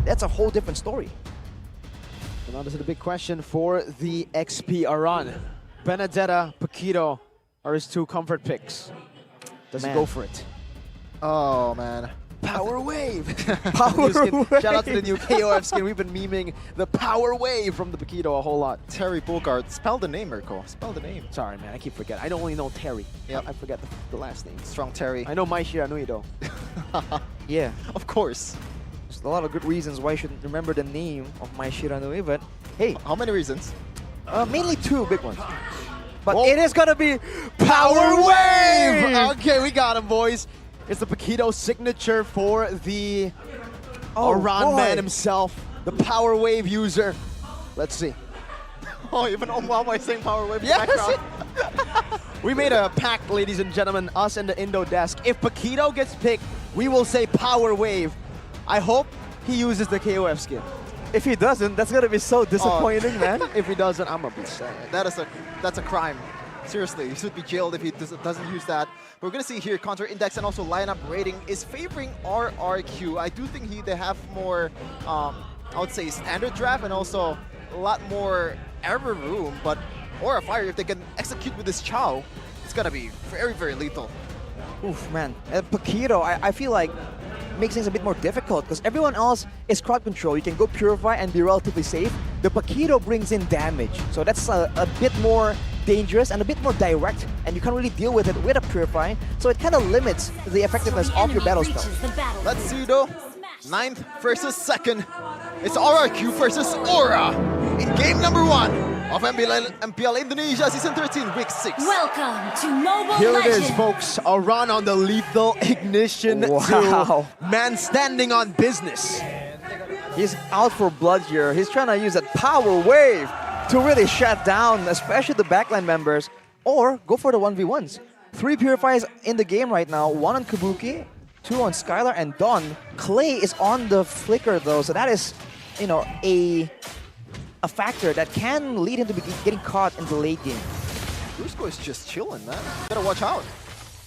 that's a whole different story. And now this is the big question for the XP Aran. Benedetta, Paquito are his two comfort picks. Does he go for it? Oh, man. Power Wave! Power Wave! Shout out to the new KOF skin. We've been memeing the Power Wave from the Paquito a whole lot. Terry Bogard. Spell the name, Mirko. Spell the name. Sorry, man. I keep forgetting. I don't only know Terry. Yep. I forget the last name. Strong Terry. I know Mai Shiranui, though. Yeah. Of course. There's a lot of good reasons why you should remember the name of Mai Shiranui, but hey, How many reasons? mainly two big ones. But Whoa. it is gonna be Power Wave! Okay, we got him, boys. It's the Paquito signature for the Aran man himself, the Power Wave user. Let's see. Oh, even Omwama is saying Power Wave in the Yes! background. We made a pact, ladies and gentlemen, us and the Indo desk. If Paquito gets picked, we will say Power Wave. I hope he uses the KOF skin. If he doesn't, that's gonna be so disappointing, man. If he doesn't, I'm gonna be sad. That's a crime. Seriously, he should be jailed if he doesn't use that. But we're gonna see here, counter index and also lineup rating is favoring RRQ. I do think they have more, I would say, standard draft and also a lot more error room. But Aura Fire, if they can execute with this Chow, it's gonna be very, very lethal. Oof, man. Paquito, I feel like makes things a bit more difficult because everyone else is crowd control. You can go Purify and be relatively safe. The Paquito brings in damage, so that's a bit more dangerous and a bit more direct, and you can't really deal with it with a Purify, so it kind of limits the effectiveness of your battle spell. Let's see though. 9th versus 2nd. It's RRQ versus Aura in game number 1 of MPL Indonesia Season 13, Week 6. Welcome to Mobile Here Legends. it is, folks. A run on the lethal ignition. Wow. To man standing on business. He's out for blood here. He's trying to use that Power Wave to really shut down, especially the backline members, or go for the 1v1s. 3 Purifies in the game right now, 1 on Kabuki, 2 on Skylar and Dawn. Clay is on the flicker though, so that is, you know, a factor that can lead him to be getting caught in the late game. Brusco is just chilling, man. Gotta watch out.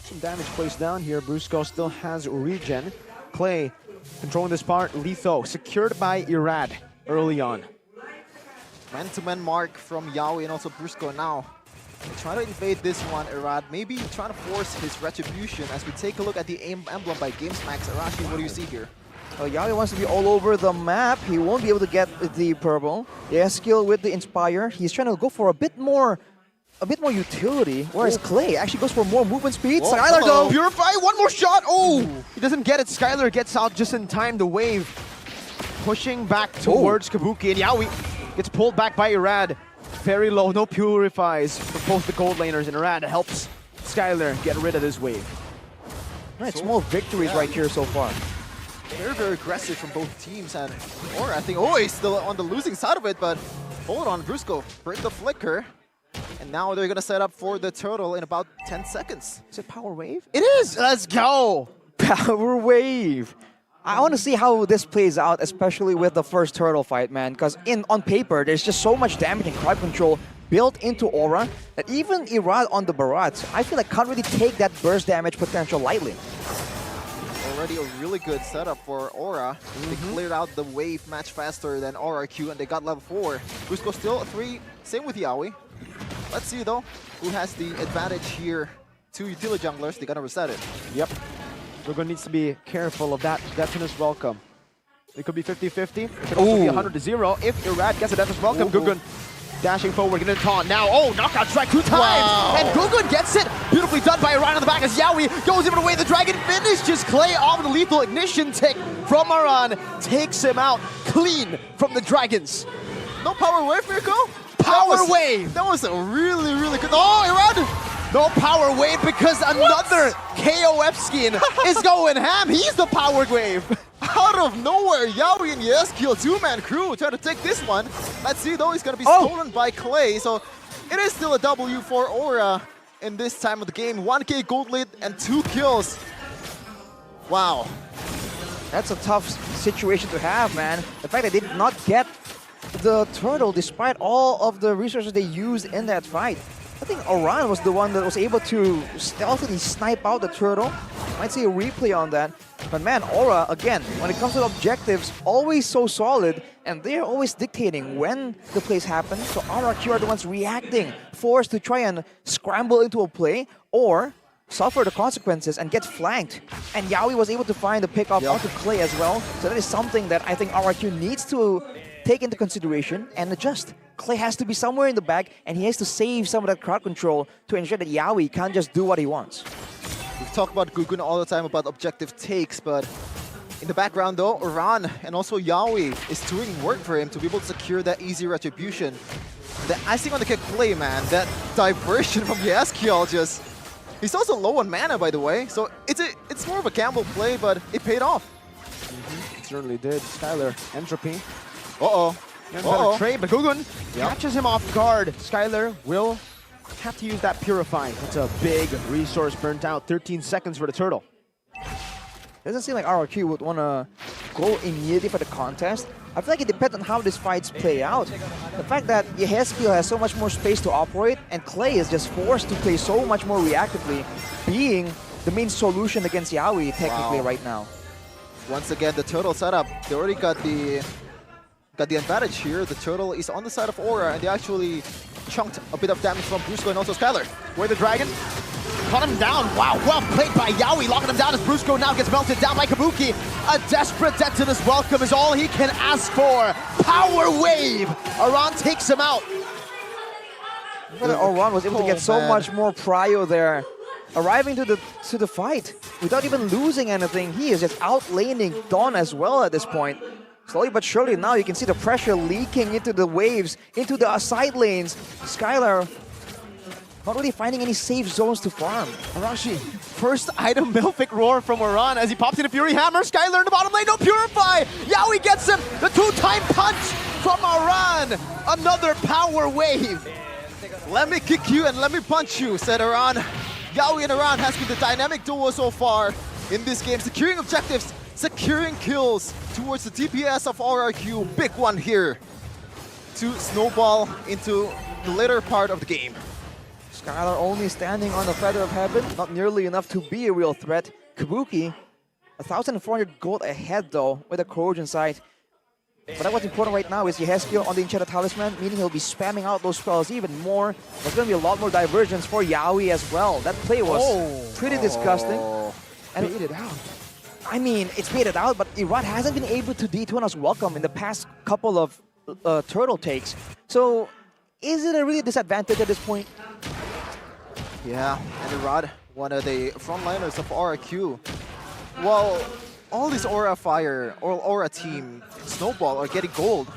Some damage placed down here. Brusco still has regen. Clay controlling this part. Letho secured by Irad early on. Man-to-man mark from Yaoi and also Brusco now. Trying to invade this one, Irad. Maybe trying to force his retribution as we take a look at the emblem by GamesMax. Arashi, what do you see here? Yaoi wants to be all over the map. He won't be able to get the purple. He has skill with the Inspire. He's trying to go for a bit more utility, whereas Clay actually goes for more movement speed. Whoa. Skylar though. Purify, one more shot. Oh, he doesn't get it. Skylar gets out just in time. The wave pushing back towards Kabuki, and Yaoi gets pulled back by Irad. Very low, no purifies for both the gold laners, and Irad helps Skylar get rid of this wave. Right, small victories right here so far. Very, very aggressive from both teams, and or I think he's still on the losing side of it, but hold on, Brusco, break the flicker, and now they're gonna set up for the turtle in about 10 seconds. Is it Power Wave? It is. Let's go. Power Wave. I want to see how this plays out, especially with the first turtle fight, man. Because on paper, there's just so much damage and crowd control built into Aura that even Irad on the Barats, I feel like can't really take that burst damage potential lightly. Already a really good setup for Aura. They cleared out the wave much faster than RRQ, and they got level 4. Brusco still 3, same with Yaoi. Let's see though, who has the advantage here. 2 utility junglers, they're gonna reset it. Yep. Gugun needs to be careful of that Deathness Welcome. It could be 50-50. It could also be 100-0. If Irad gets a Deathness Welcome, Gugun dashing forward, getting taunt. Now, knockout strike 2 times! Wow. And Gugun gets it! Beautifully done by Aran on the back as Yaoi goes even away. The Dragon finishes Clay off the lethal ignition tick from Aran. Takes him out clean from the Dragons. No power wave, Mirko? Power wave! That was a really, really good. Oh, Irad! No power wave because another KOF skin is going ham. He's the power wave. Out of nowhere, Yaoi and Yeskill 2-man crew trying to take this one. Let's see though, he's gonna be stolen by Clay. So it is still a W for Aura in this time of the game. 1k gold lead and 2 kills. Wow. That's a tough situation to have, man. The fact that they did not get the turtle despite all of the resources they used in that fight. I think Aran was the one that was able to stealthily snipe out the turtle. Might see a replay on that. But man, Aura, again, when it comes to objectives, always so solid, and they're always dictating when the plays happen. So RRQ are the ones reacting, forced to try and scramble into a play, or suffer the consequences and get flanked. And Yawi was able to find the pickup onto Clay as well. So that is something that I think RRQ needs to take into consideration and adjust. Clay has to be somewhere in the back, and he has to save some of that crowd control to ensure that Yawi can't just do what he wants. We've talked about Gugun all the time about objective takes, but in the background though, Uran and also Yawi is doing work for him to be able to secure that easy retribution. The icing on the cake play, man, that diversion from Yaskiel just... He's also low on mana, by the way, so it's more of a gamble play, but it paid off. It certainly did. Skylar, Entropy. Uh-oh. Better trade, but Gugun catches him off guard. Skylar will have to use that Purify. That's a big resource burnt out. 13 seconds for the turtle. Doesn't seem like RRQ would want to go immediately for the contest. I feel like it depends on how these fights play out. The fact that Yaskiel has so much more space to operate, and Clay is just forced to play so much more reactively, being the main solution against Yawi technically right now. Once again, the turtle setup, they already got the advantage here. The turtle is on the side of Aura, and they actually chunked a bit of damage from Brusco and also Skylar. Where the dragon caught him down. Wow, well played by Yawi, locking him down as Brusco now gets melted down by Kabuki. A desperate death to this welcome is all he can ask for. Power wave. Aran takes him out. Aran was able to get so much more prio there. Arriving to the fight without even losing anything. He is just outlaning Dawn as well at this point. Slowly but surely now you can see the pressure leaking into the waves, into the side lanes. Skylar not really finding any safe zones to farm. Arashi, first item Milfic Roar from Aran as he pops in a Fury Hammer. Skylar in the bottom lane, no Purify! Yawi gets him! The two-time punch from Aran! Another power wave! Let me kick you and let me punch you, said Aran. Yawi and Aran has been the dynamic duo so far in this game, securing objectives, securing kills towards the DPS of RRQ. Big one here to snowball into the later part of the game. Skylar only standing on the feather of heaven, not nearly enough to be a real threat. Kabuki, 1,400 gold ahead though with a corrosion sight. But what's important right now is Yaskiel on the Enchanted Talisman, meaning he'll be spamming out those spells even more. There's going to be a lot more diversions for Yawi as well. That play was pretty disgusting. And baited out. I mean, it's baited out, but Irat hasn't been able to dethrone us welcome in the past couple of turtle takes. So, is it a really disadvantage at this point? Yeah, and Irad, one of the frontliners of RRQ. Well, all these Aura Fire or Aura team Snowball are getting gold.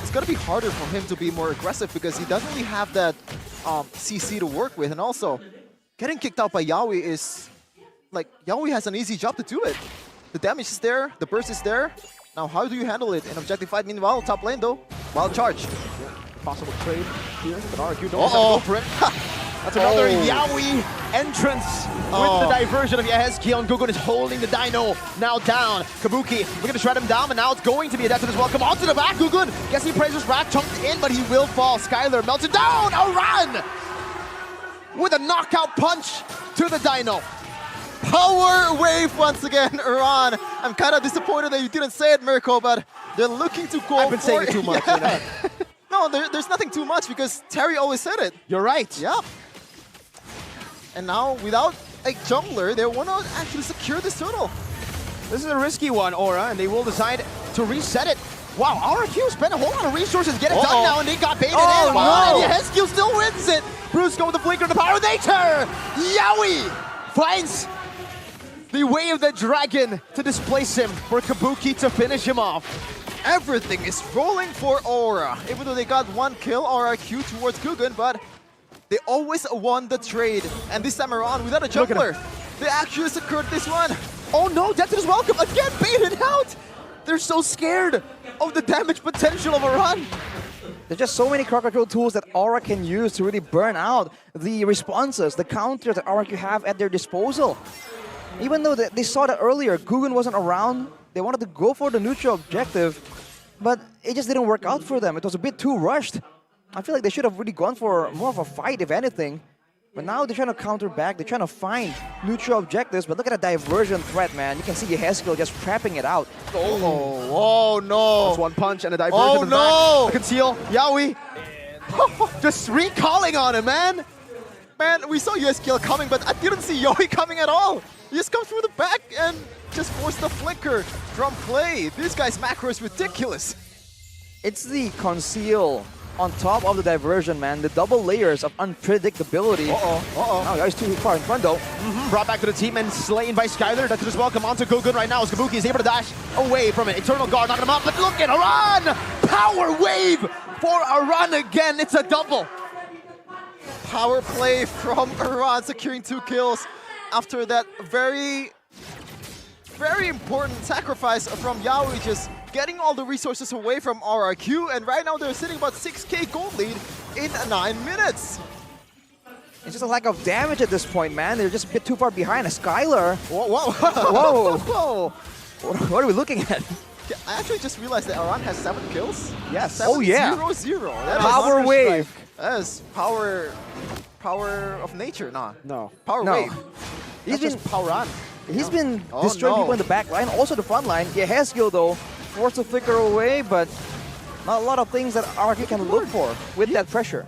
It's gonna be harder for him to be more aggressive because he doesn't really have that CC to work with, and also getting kicked out by Yawi is like Yawi has an easy job to do it. The damage is there, the burst is there. Now, how do you handle it in objective fight? Meanwhile, top lane though, wild charge. Possible trade here, but RRQ don't go for it. That's another Yawi entrance with the diversion of Yaskiel, and Gugun is holding the Dino now down. Kabuki, we're gonna shred him down, but now it's going to be a death to this welcome onto the back. Gugun, guess he praises Rat, chunked in, but he will fall. Skylar melts it down. A run with a knockout punch to the Dino. Power wave once again, Iran. I'm kind of disappointed that you didn't say it, Mirko, but they're looking to go I've been saying it too much, you know? No, there's nothing too much because Terry always said it. You're right. Yeah. And now, without a jungler, they want to actually secure this turtle. This is a risky one, Aura, and they will decide to reset it. Wow, RRQ spent a whole lot of resources to get it done now, and they got baited in. Wow, and Yaskiel still wins it. Brusco with the flicker to the power nature. Yawi finds the way of the dragon to displace him for Kabuki to finish him off. Everything is rolling for Aura. Even though they got one kill, RRQ towards Gugun, but they always won the trade. And this time around, without a jungler, they actually secured this one. Oh no, Death is welcome. Again, baited out. They're so scared of the damage potential of a run. There's just so many crowd control tools that Aura can use to really burn out the responses, the counters that RRQ have at their disposal. Even though they saw that earlier, Gugun wasn't around, they wanted to go for the neutral objective, but it just didn't work out for them. It was a bit too rushed. I feel like they should have really gone for more of a fight, if anything. But now they're trying to counter back. They're trying to find neutral objectives. But look at the diversion threat, man. You can see Yehezkiel just trapping it out. Oh no! That's one punch and a diversion. Oh to the no! back. A conceal. Yawi. Just recalling on him, man. Man, we saw Yehezkiel coming, but I didn't see Yoi coming at all. He just comes through the back and just forced the flicker from play. This guy's macro is ridiculous. It's the conceal on top of the diversion, man. The double layers of unpredictability. Now guys too far in front though. Brought back to the team and slain by Skyler. That's just welcome onto Gugun right now as Kabuki is able to dash away from it. Eternal Guard knocking him up, but look at Aran! Power wave for Aran again. It's a double. Power play from Iran, securing 2 kills after that very important sacrifice from Yawi, just getting all the resources away from RRQ, and right now they're sitting about 6k gold lead in 9 minutes. It's just a lack of damage at this point, man. They're just a bit too far behind. Skyler. Whoa. Whoa. What are we looking at? Yeah, I actually just realized that Iran has 7 kills. Yes. 7, Oh yeah. 0-0. That Power wave. That is power of nature, nah. No. Power No. wave. He's That's been just power on. He's been Oh, destroying no. people in the back line, also the front line. Yehezkiel though, forced to flicker away, but not a lot of things that RRQ can look for with that pressure.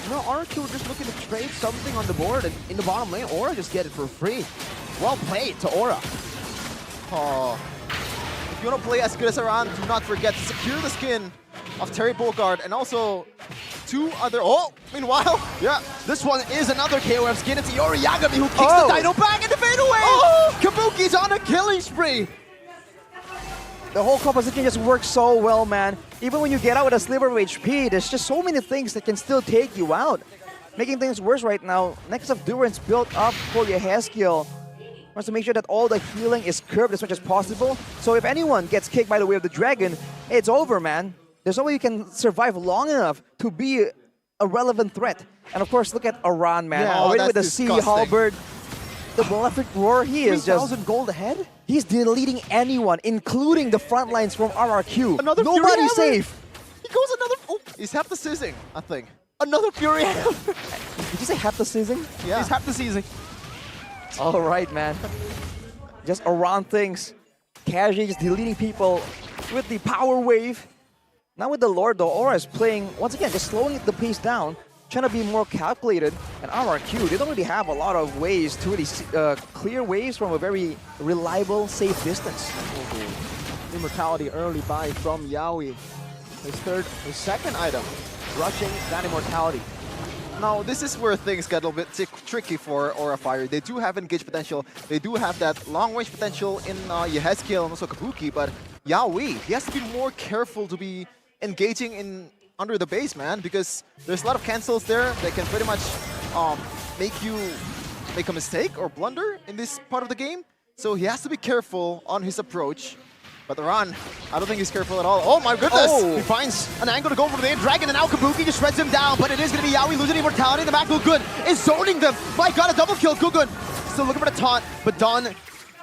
No, RRQ were just looking to trade something on the board and in the bottom lane. Aura just get it for free. Well played to Aura. Oh. If you want to play as good as Iran, do not forget to secure the skin of Terry Bogard and also 2 other. Oh, meanwhile, Yeah, this one is another KOF skin. It's Iori Yagami who kicks Oh. the Dino back and the fade away. Oh. Kabuki's on a killing spree. The whole composition just works so well, man. Even when you get out with a sliver of HP, there's just so many things that can still take you out. Making things worse right now, Nexus of Durance built up for Yehezkiel. Wants to make sure that all the healing is curbed as much as possible. So if anyone gets kicked by the way of the dragon, it's over, man. There's no way you can survive long enough to be a relevant threat. And of course, look at Aran, man. Yeah, Already with the that's Sea disgusting. Halberd, the Malefic Roar, he is just... 3,000 gold ahead? He's deleting anyone, including the front lines from RRQ. Another Fury Nobody's Hammer. safe. he goes another. Oh, he's half the sizzing, I think. Another Fury Hammer. Did you say half the season? Yeah. He's half the season. All right, man. Just around things. Casually just deleting people with the power wave. Now with the Lord, though, Aura is playing, once again, just slowing the pace down, trying to be more calculated. And RRQ, they don't really have a lot of ways to really clear waves from a very reliable, safe distance. Immortality early buy from Yawi. His second item, rushing that immortality. Now, this is where things get a little bit tricky for Aura Fire. They do have engage potential. They do have that long-range potential in Yehezkiel and also Kabuki, but Yawi, he has to be more careful to be engaging in under the base, man, because there's a lot of cancels there that can pretty much make you make a mistake or blunder in this part of the game. So he has to be careful on his approach. But Aran, I don't think he's careful at all. Oh my goodness! Oh, he finds an angle to go for the dragon, and now Kabuki just shreds him down. But it is going to be Yawi losing immortality in the back. Gugun is zoning them. My God, a double kill. Gugun still looking for the taunt, but Don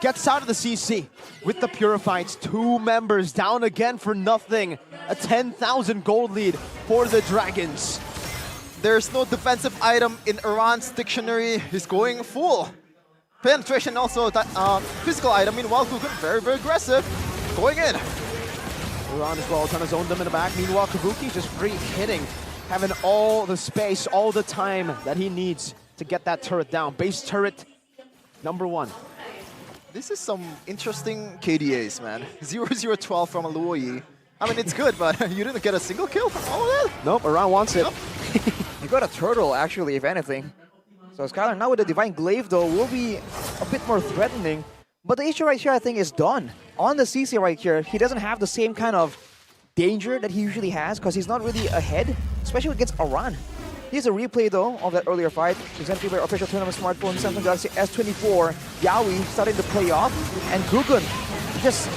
gets out of the CC with the Purifieds. 2 members down again for nothing. A 10,000 gold lead for the Dragons. There's no defensive item in Iran's dictionary. He's going full. Penetration also physical item. Meanwhile, Gugun very, very aggressive. Going in. Iran as well trying to zone them in the back. Meanwhile, Kabuki just free hitting, having all the space, all the time that he needs to get that turret down. Base turret number 1. This is some interesting KDAs, man. 0-0-12 from Aluoyi. I mean, it's good, but you didn't get a single kill from all of that? Nope, Iran wants it. Nope. You got a turtle, actually, if anything. So Skylar now with the Divine Glaive, though, will be a bit more threatening. But the issue right here, I think, is Don. On the CC right here, he doesn't have the same kind of danger that he usually has because he's not really ahead, especially against Aran. Here's a replay, though, of that earlier fight. Presented by official tournament smartphone Samsung Galaxy S24. Yawi starting to play off, and Gugun just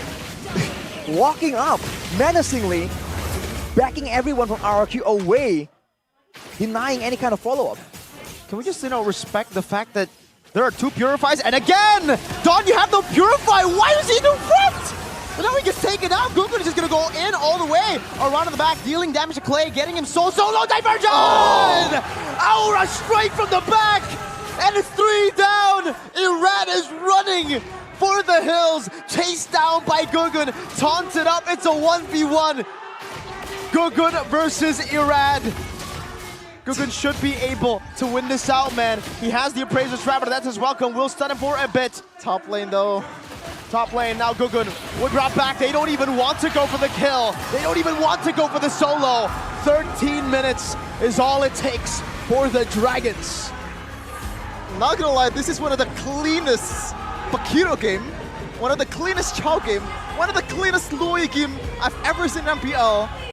walking up menacingly, backing everyone from RRQ away, denying any kind of follow-up. Can we just, respect the fact that there are 2 Purifies, and again, Don, you have no Purify. Why is he in the front? And now he gets taken out. Gugun is just gonna go in all the way. Around in the back, dealing damage to Clay, getting him solo diversion! Oh. Aura straight from the back! and it's 3 down. Irad is running for the hills, chased down by Gugun, taunted up. It's a 1v1. Gugun versus Irad. Gugun should be able to win this out, man. He has the Appraiser's Trap, but that's his welcome. We'll stun him for a bit. Top lane though. Top lane, now Gugun would drop back. They don't even want to go for the kill. They don't even want to go for the solo. 13 minutes is all it takes for the Dragons. Not gonna lie, this is one of the cleanest Pakiro game, one of the cleanest Chao game, one of the cleanest Lui game I've ever seen in MPL.